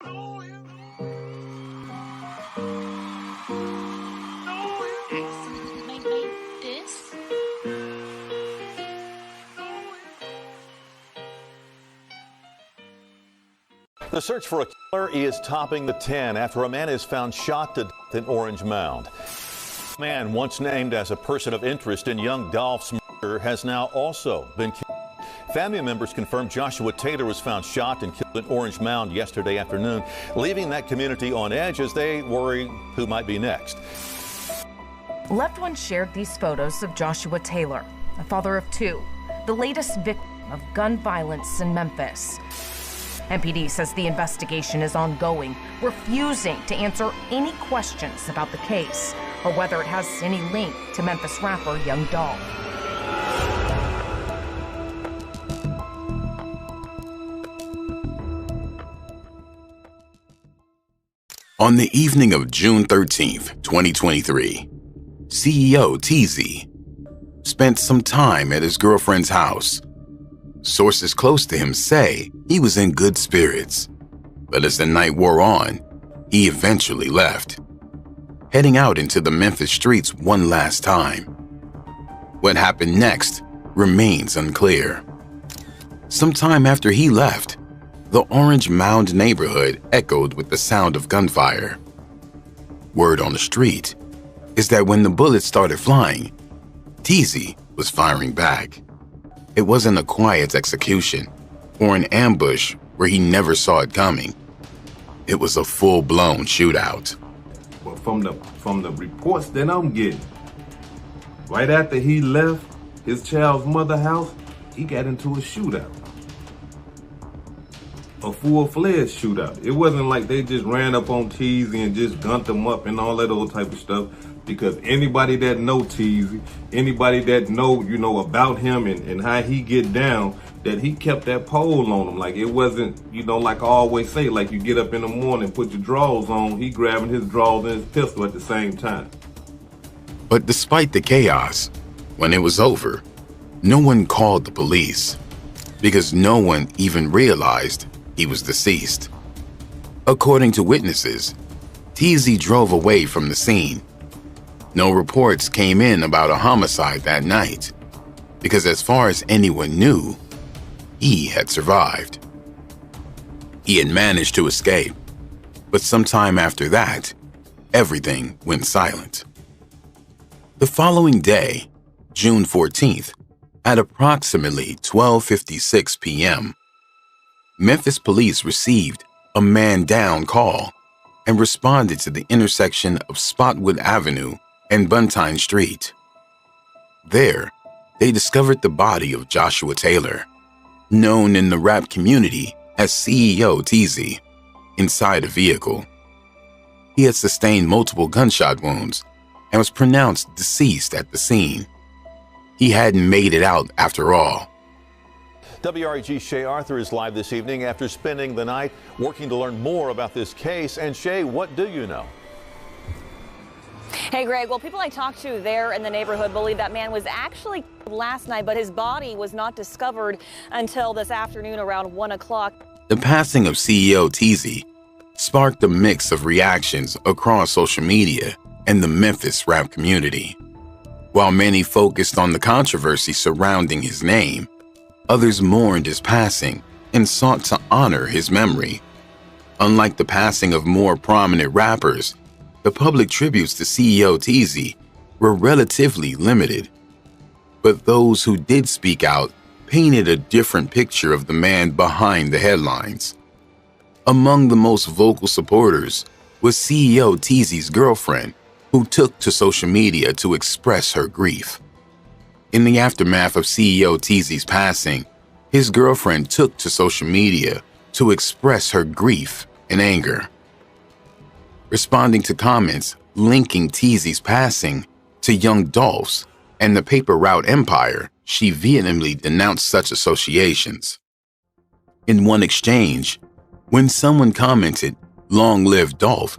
The search for a killer is topping the 10 after a man is found shot to death in Orange Mound. A man once named as a person of interest in Young Dolph's murder has now also been killed. Family members confirmed Joshua Taylor was found shot and killed in Orange Mound yesterday afternoon, leaving that community on edge as they worry who might be next. Loved ones shared these photos of Joshua Taylor, a father of two, the latest victim of gun violence in Memphis. MPD says the investigation is ongoing, refusing to answer any questions about the case or whether it has any link to Memphis rapper Young Dolph. On the evening of June 13th, 2023, CEO Teezy spent some time at his girlfriend's house. Sources close to him say he was in good spirits, but as the night wore on, he eventually left, heading out into the Memphis streets one last time. What happened next remains unclear. Sometime after he left, the Orange Mound neighborhood echoed with the sound of gunfire. Word on the street is that when the bullets started flying, Teezy was firing back. It wasn't a quiet execution or an ambush where he never saw it coming. It was a full-blown shootout. Well, from the reports that I'm getting, right after he left his child's mother's house, he got into a shootout. A full-fledged shootout. It wasn't like they just ran up on Teezy and just gunned him up and all that old type of stuff. Because anybody that know Teezy, anybody that know, about him and how he get down, that he kept that pole on him. Like it wasn't, like I always say, like you get up in the morning, put your drawers on, he grabbing his drawers and his pistol at the same time. But despite the chaos, when it was over, no one called the police because no one even realized he was deceased. According to witnesses, Teezy drove away from the scene. No reports came in about a homicide that night, because as far as anyone knew, he had survived. He had managed to escape, but sometime after that, everything went silent. The following day, June 14th, at approximately 12:56 p.m., Memphis police received a man-down call and responded to the intersection of Spotwood Avenue and Buntine Street. There, they discovered the body of Joshua Taylor, known in the rap community as CEO Teezy, inside a vehicle. He had sustained multiple gunshot wounds and was pronounced deceased at the scene. He hadn't made it out after all. WREG's Shay Arthur is live this evening after spending the night working to learn more about this case. And Shay, what do you know? Hey, Greg. Well, people I talked to there in the neighborhood believe that man was actually killed last night, but his body was not discovered until this afternoon around 1 o'clock. The passing of CEO Teezy sparked a mix of reactions across social media and the Memphis rap community. While many focused on the controversy surrounding his name, others mourned his passing and sought to honor his memory. Unlike the passing of more prominent rappers, the public tributes to CEO Teezy were relatively limited. But those who did speak out painted a different picture of the man behind the headlines. Among the most vocal supporters was CEO Teezy's girlfriend, who took to social media to express her grief. In the aftermath of CEO Teezy's passing, his girlfriend took to social media to express her grief and anger. Responding to comments linking Teezy's passing to Young Dolph's and the paper route empire, she vehemently denounced such associations. In one exchange, when someone commented, "Long live Dolph,"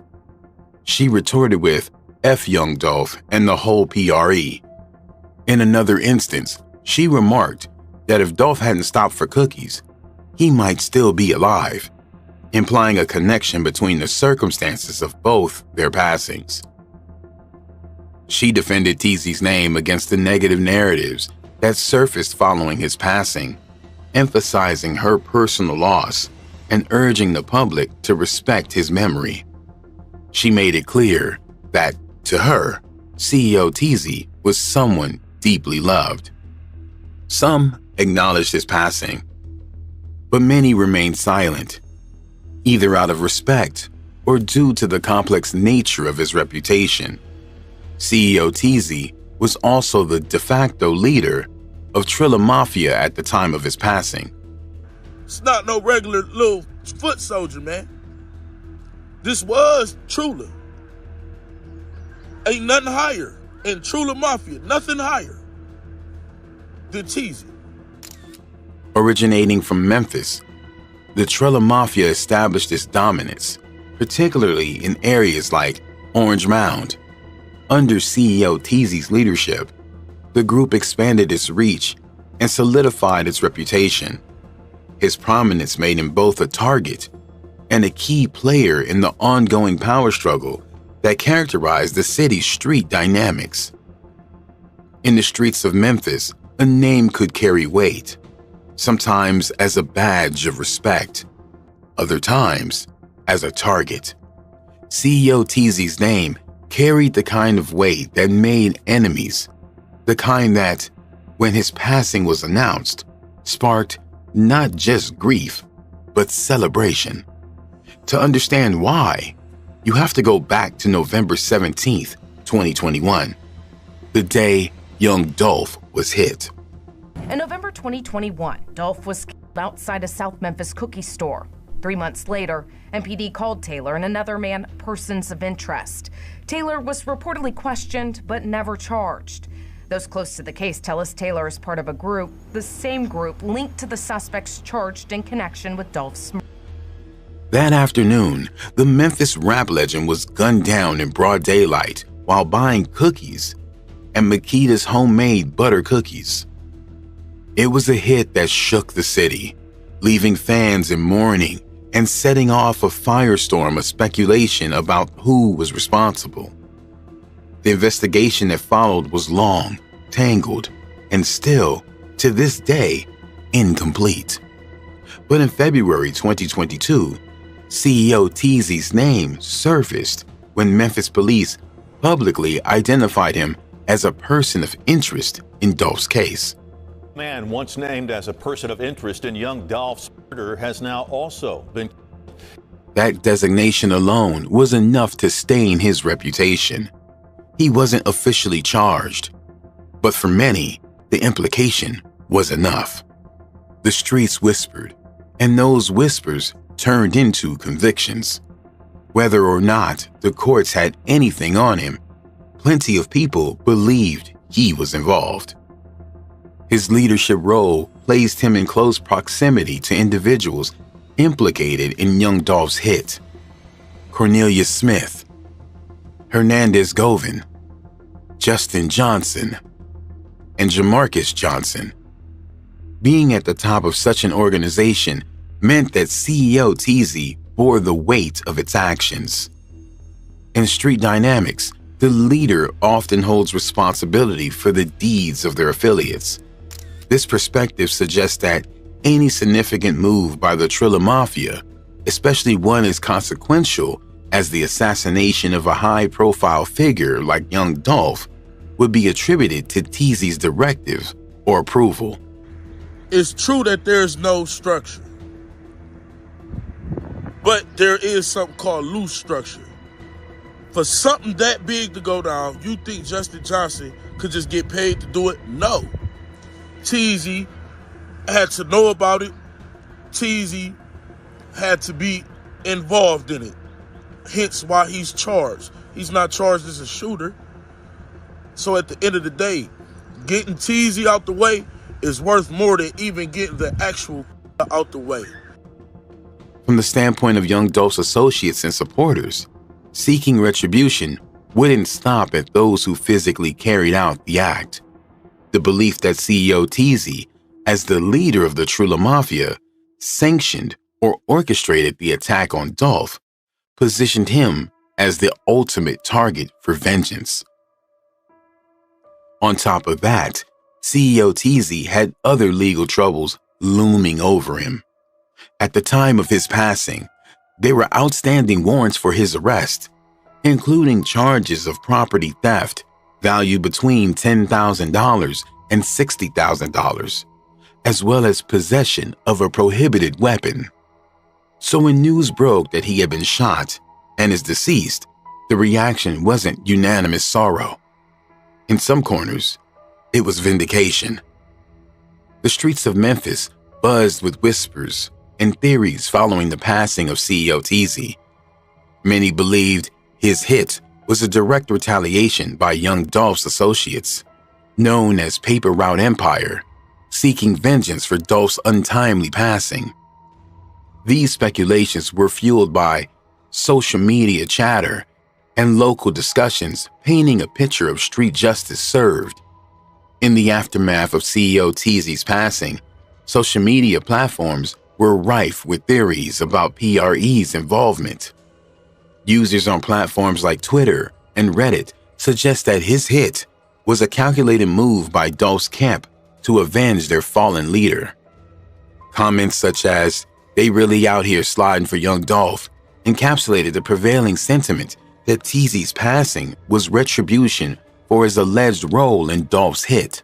she retorted with, "F Young Dolph and the whole PRE." In another instance, she remarked that if Dolph hadn't stopped for cookies, he might still be alive. implying a connection between the circumstances of both their passings. She defended Teezy's name against the negative narratives that surfaced following his passing, emphasizing her personal loss and urging the public to respect his memory. She made it clear that, to her, CEO Teezy was someone deeply loved. Some acknowledged his passing, but many remained silent, either out of respect or due to the complex nature of his reputation. CEO Teezy was also the de facto leader of Trilla Mafia at the time of his passing. It's not no regular little foot soldier, man. This was Trilla. Ain't nothing higher in Trilla Mafia, nothing higher than Teezy. Originating from Memphis, the Trilla Mafia established its dominance, particularly in areas like Orange Mound. Under CEO Teezy's leadership, the group expanded its reach and solidified its reputation. His prominence made him both a target and a key player in the ongoing power struggle that characterized the city's street dynamics. In the streets of Memphis, a name could carry weight, sometimes as a badge of respect, other times as a target. CEO Teezy's name carried the kind of weight that made enemies, the kind that, when his passing was announced, sparked not just grief, but celebration. To understand why, you have to go back to November 17th, 2021, the day Young Dolph was hit. In November 2021, Dolph was killed outside a South Memphis cookie store. 3 months later, MPD called Taylor and another man persons of interest. Taylor was reportedly questioned but never charged. Those close to the case tell us Taylor is part of a group, the same group linked to the suspects charged in connection with Dolph's murder. That afternoon, the Memphis rap legend was gunned down in broad daylight while buying cookies and Makita's homemade butter cookies. It was a hit that shook the city, leaving fans in mourning and setting off a firestorm of speculation about who was responsible. The investigation that followed was long, tangled, and still, to this day, incomplete. But in February 2022, CEO Teezy's name surfaced when Memphis police publicly identified him as a person of interest in Dolph's case. Man once named as a person of interest in Young Dolph's murder has now also been. That designation alone was enough to stain his reputation. He wasn't officially charged, but for many, the implication was enough. The streets whispered, and those whispers turned into convictions. Whether or not the courts had anything on him, plenty of people believed he was involved. His leadership role placed him in close proximity to individuals implicated in Young Dolph's hit: Cornelius Smith, Hernandez Govan, Justin Johnson, and Jamarcus Johnson. Being at the top of such an organization meant that CEO Teezy bore the weight of its actions. In street dynamics, the leader often holds responsibility for the deeds of their affiliates. This perspective suggests that any significant move by the Trilla Mafia, especially one as consequential as the assassination of a high-profile figure like Young Dolph, would be attributed to Teezy's directive or approval. It's true that there's no structure, but there is something called loose structure. For something that big to go down, you think Justin Johnson could just get paid to do it? No. Teezy had to know about it. Teezy had to be involved in it. Hence why he's charged. He's not charged as a shooter. So at the end of the day, getting Teezy out the way is worth more than even getting the actual out the way. From the standpoint of Young Dolph's associates and supporters, seeking retribution wouldn't stop at those who physically carried out the act. The belief that CEO Teezy, as the leader of the Trilla Mafia, sanctioned or orchestrated the attack on Dolph, positioned him as the ultimate target for vengeance. On top of that, CEO Teezy had other legal troubles looming over him. At the time of his passing, there were outstanding warrants for his arrest, including charges of property theft valued between $10,000 and $60,000, as well as possession of a prohibited weapon. So when news broke that he had been shot and is deceased, the reaction wasn't unanimous sorrow. In some corners, it was vindication. The streets of Memphis buzzed with whispers and theories following the passing of CEO Teezy. Many believed his hit was a direct retaliation by Young Dolph's associates, known as Paper Route Empire, seeking vengeance for Dolph's untimely passing. These speculations were fueled by social media chatter and local discussions painting a picture of street justice served. In the aftermath of CEO Teezy's passing, social media platforms were rife with theories about PRE's involvement. Users on platforms like Twitter and Reddit suggest that his hit was a calculated move by Dolph's camp to avenge their fallen leader. Comments such as, "They really out here sliding for Young Dolph," encapsulated the prevailing sentiment that Teezy's passing was retribution for his alleged role in Dolph's hit.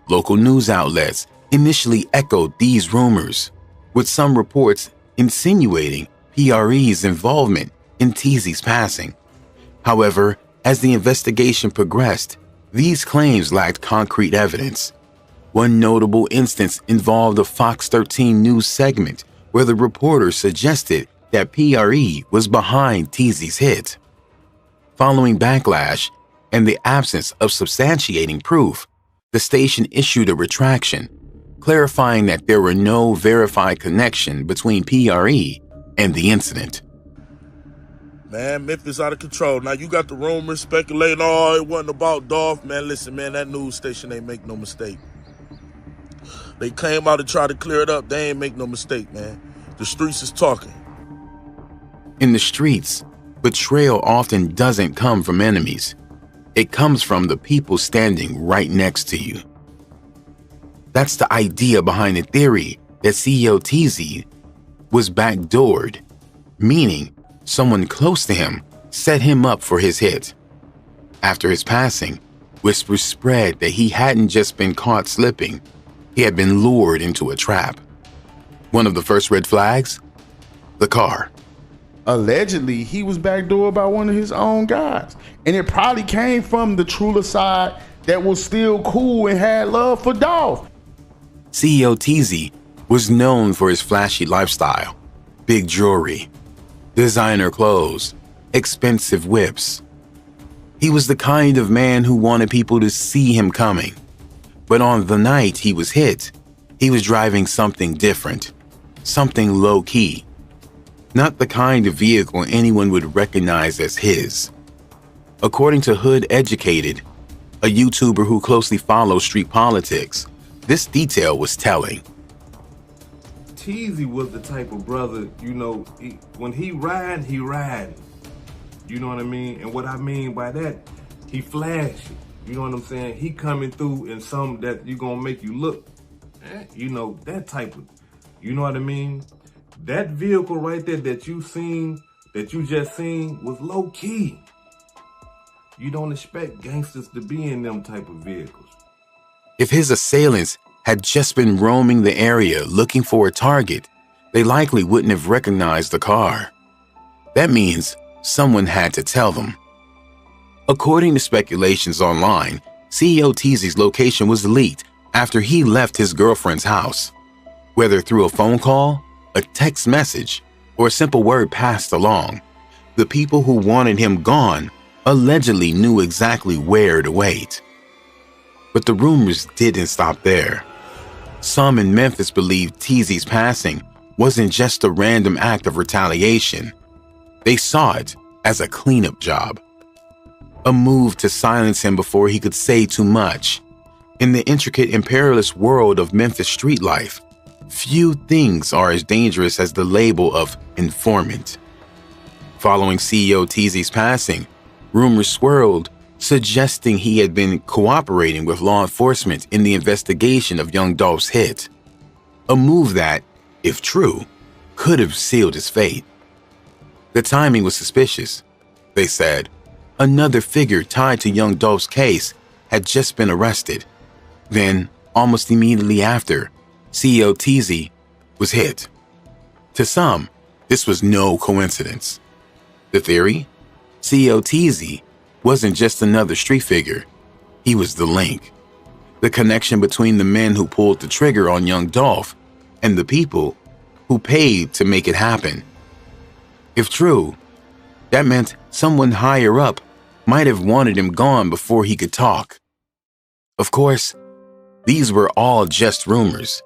Local news outlets initially echoed these rumors, with some reports insinuating PRE's involvement in Teezy's passing. However, as the investigation progressed, these claims lacked concrete evidence. One notable instance involved a Fox 13 news segment where the reporter suggested that PRE was behind Teezy's hit. Following backlash and the absence of substantiating proof, the station issued a retraction, clarifying that there were no verified connection between PRE and the incident. Man, Memphis out of control. Now you got the rumors speculating, oh, it wasn't about Dolph. Man, listen, man, that news station ain't make no mistake. They came out to try to clear it up. They ain't make no mistake, man. The streets is talking. In the streets, betrayal often doesn't come from enemies. It comes from the people standing right next to you. That's the idea behind the theory that CEO Teezy was backdoored, meaning someone close to him set him up for his hit. After his passing, whispers spread that he hadn't just been caught slipping, he had been lured into a trap. One of the first red flags? The car. Allegedly, he was backdoored by one of his own guys. And it probably came from the Trula side that was still cool and had love for Dolph. CEO Teezy was known for his flashy lifestyle, big jewelry, designer clothes, expensive whips. He was the kind of man who wanted people to see him coming. But on the night he was hit, he was driving something different, something low-key. Not the kind of vehicle anyone would recognize as his. According to Hood Educated, a YouTuber who closely follows street politics, this detail was telling. Teezy was the type of brother, when he ride. You know what I mean? And what I mean by that, he flashy. You know what I'm saying? He coming through in something that you gonna make you look. That type of, you know what I mean? That vehicle right there that you just seen was low key. You don't expect gangsters to be in them type of vehicles. If his assailants had just been roaming the area looking for a target, they likely wouldn't have recognized the car. That means someone had to tell them. According to speculations online, CEO Teezy's location was leaked after he left his girlfriend's house. Whether through a phone call, a text message, or a simple word passed along, the people who wanted him gone allegedly knew exactly where to wait. But the rumors didn't stop there. Some in Memphis believed Teezy's passing wasn't just a random act of retaliation. They saw it as a cleanup job. A move to silence him before he could say too much. In the intricate and perilous world of Memphis street life, few things are as dangerous as the label of informant. Following CEO Teezy's passing, rumors swirled suggesting he had been cooperating with law enforcement in the investigation of Young Dolph's hit. A move that, if true, could have sealed his fate. The timing was suspicious. They said another figure tied to Young Dolph's case had just been arrested. Then, almost immediately after, CEO Teezy was hit. To some, this was no coincidence. The theory? CEO Teezy wasn't just another street figure. He was the link. The connection between the men who pulled the trigger on Young Dolph and the people who paid to make it happen. If true, that meant someone higher up might have wanted him gone before he could talk. Of course, these were all just rumors.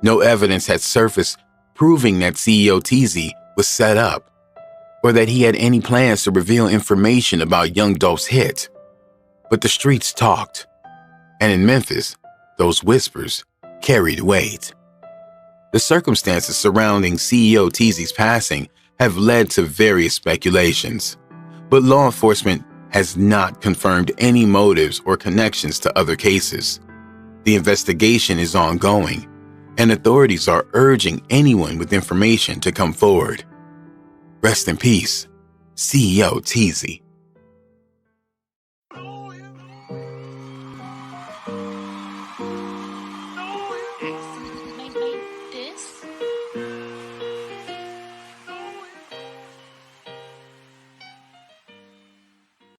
No evidence had surfaced proving that CEO Teezy was set up, or that he had any plans to reveal information about Young Dolph's hit. But the streets talked, and in Memphis, those whispers carried weight. The circumstances surrounding CEO Teezy's passing have led to various speculations, but law enforcement has not confirmed any motives or connections to other cases. The investigation is ongoing, and authorities are urging anyone with information to come forward. Rest in peace, CEO Teezy.